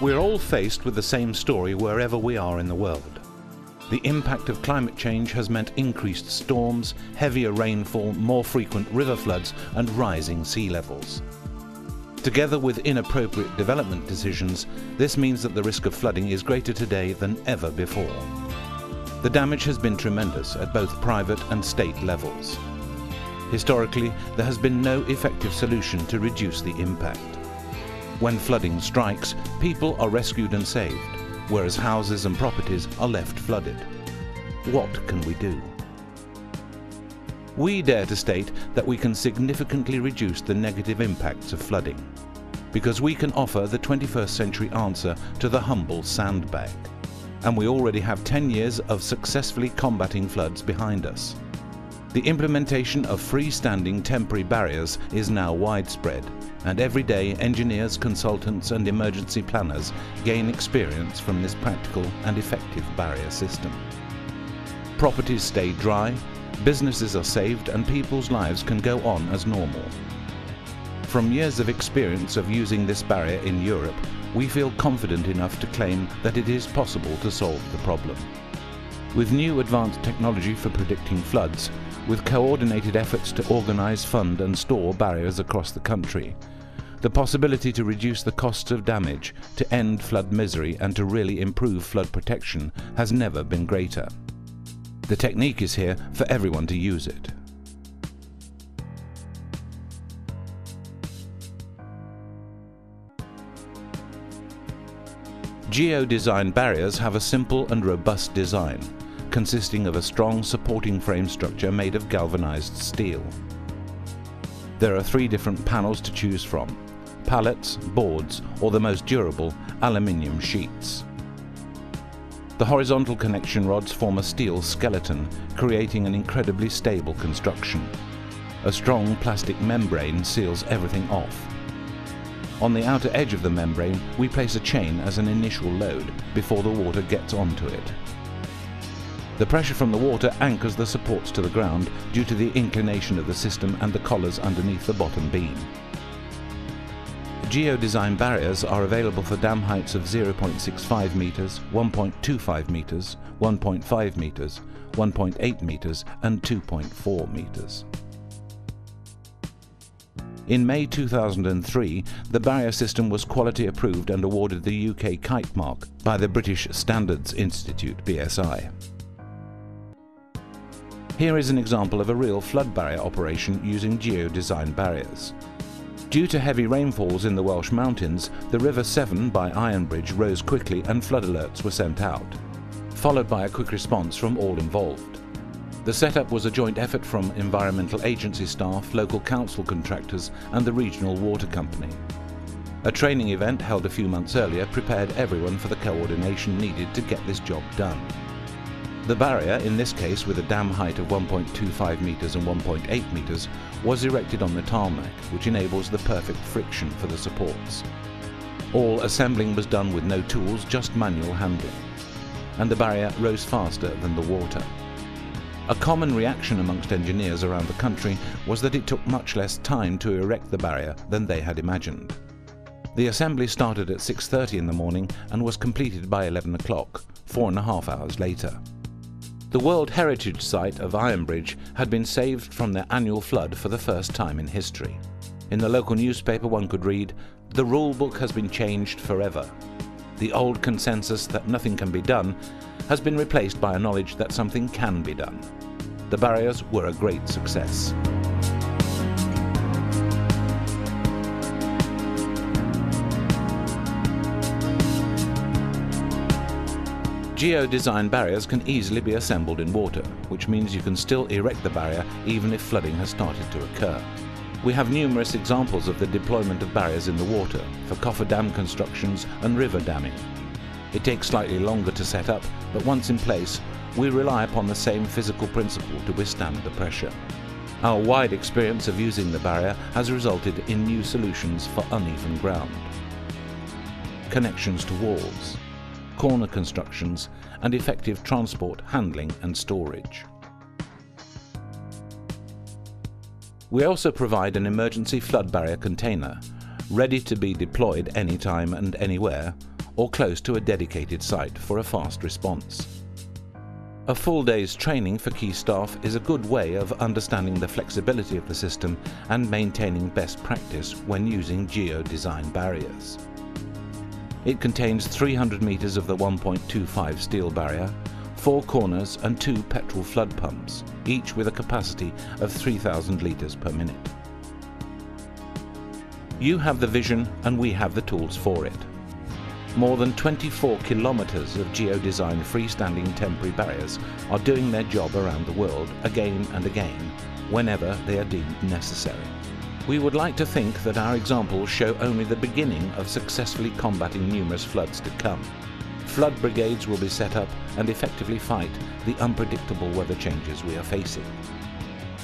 We're all faced with the same story wherever we are in the world. The impact of climate change has meant increased storms, heavier rainfall, more frequent river floods, and rising sea levels. Together with inappropriate development decisions, this means that the risk of flooding is greater today than ever before. The damage has been tremendous at both private and state levels. Historically, there has been no effective solution to reduce the impact. When flooding strikes, people are rescued and saved, whereas houses and properties are left flooded. What can we do? We dare to state that we can significantly reduce the negative impacts of flooding, because we can offer the 21st century answer to the humble sandbag. And we already have 10 years of successfully combating floods behind us. The implementation of freestanding temporary barriers is now widespread, and every day engineers, consultants and emergency planners gain experience from this practical and effective barrier system. Properties stay dry, businesses are saved, and people's lives can go on as normal. From years of experience of using this barrier in Europe, we feel confident enough to claim that it is possible to solve the problem. With new advanced technology for predicting floods, with coordinated efforts to organize, fund and store barriers across the country, the possibility to reduce the costs of damage, to end flood misery and to really improve flood protection has never been greater. The technique is here for everyone to use it. Geodesign barriers have a simple and robust design, consisting of a strong supporting frame structure made of galvanized steel. There are 3 different panels to choose from: pallets, boards, or the most durable, aluminium sheets. The horizontal connection rods form a steel skeleton, creating an incredibly stable construction. A strong plastic membrane seals everything off. On the outer edge of the membrane, we place a chain as an initial load before the water gets onto it. The pressure from the water anchors the supports to the ground due to the inclination of the system and the collars underneath the bottom beam. Geodesign barriers are available for dam heights of 0.65 meters, 1.25 meters, 1.5 meters, 1.8 meters and 2.4 meters. In May 2003, the barrier system was quality approved and awarded the UK Kite Mark by the British Standards Institute, BSI. Here is an example of a real flood barrier operation using geodesign barriers. Due to heavy rainfalls in the Welsh mountains, the River Severn by Ironbridge rose quickly and flood alerts were sent out, followed by a quick response from all involved. The setup was a joint effort from environmental agency staff, local council contractors and the regional water company. A training event held a few months earlier prepared everyone for the coordination needed to get this job done. The barrier, in this case with a dam height of 1.25 meters and 1.8 meters, was erected on the tarmac, which enables the perfect friction for the supports. All assembling was done with no tools, just manual handling, and the barrier rose faster than the water. A common reaction amongst engineers around the country was that it took much less time to erect the barrier than they had imagined. The assembly started at 6:30 in the morning and was completed by 11 o'clock, 4.5 hours later. The World Heritage Site of Ironbridge had been saved from their annual flood for the first time in history. In the local newspaper one could read, "The rule book has been changed forever. The old consensus that nothing can be done has been replaced by a knowledge that something can be done." The barriers were a great success. Geodesign barriers can easily be assembled in water, which means you can still erect the barrier even if flooding has started to occur. We have numerous examples of the deployment of barriers in the water for coffer dam constructions and river damming. It takes slightly longer to set up, but once in place, we rely upon the same physical principle to withstand the pressure. Our wide experience of using the barrier has resulted in new solutions for uneven ground. Connections to walls, corner constructions, and effective transport, handling and storage. We also provide an emergency flood barrier container, ready to be deployed anytime and anywhere, or close to a dedicated site for a fast response. A full day's training for key staff is a good way of understanding the flexibility of the system and maintaining best practice when using Geodesign barriers. It contains 300 meters of the 1.25 steel barrier, 4 corners and 2 petrol flood pumps, each with a capacity of 3,000 litres per minute. You have the vision and we have the tools for it. More than 24 kilometers of Geodesign freestanding temporary barriers are doing their job around the world again and again, whenever they are deemed necessary. We would like to think that our examples show only the beginning of successfully combating numerous floods to come. Flood brigades will be set up and effectively fight the unpredictable weather changes we are facing.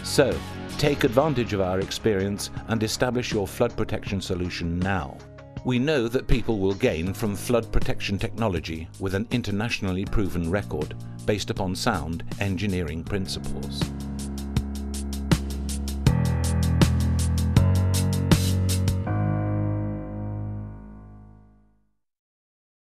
So, take advantage of our experience and establish your flood protection solution now. We know that people will gain from flood protection technology with an internationally proven record based upon sound engineering principles.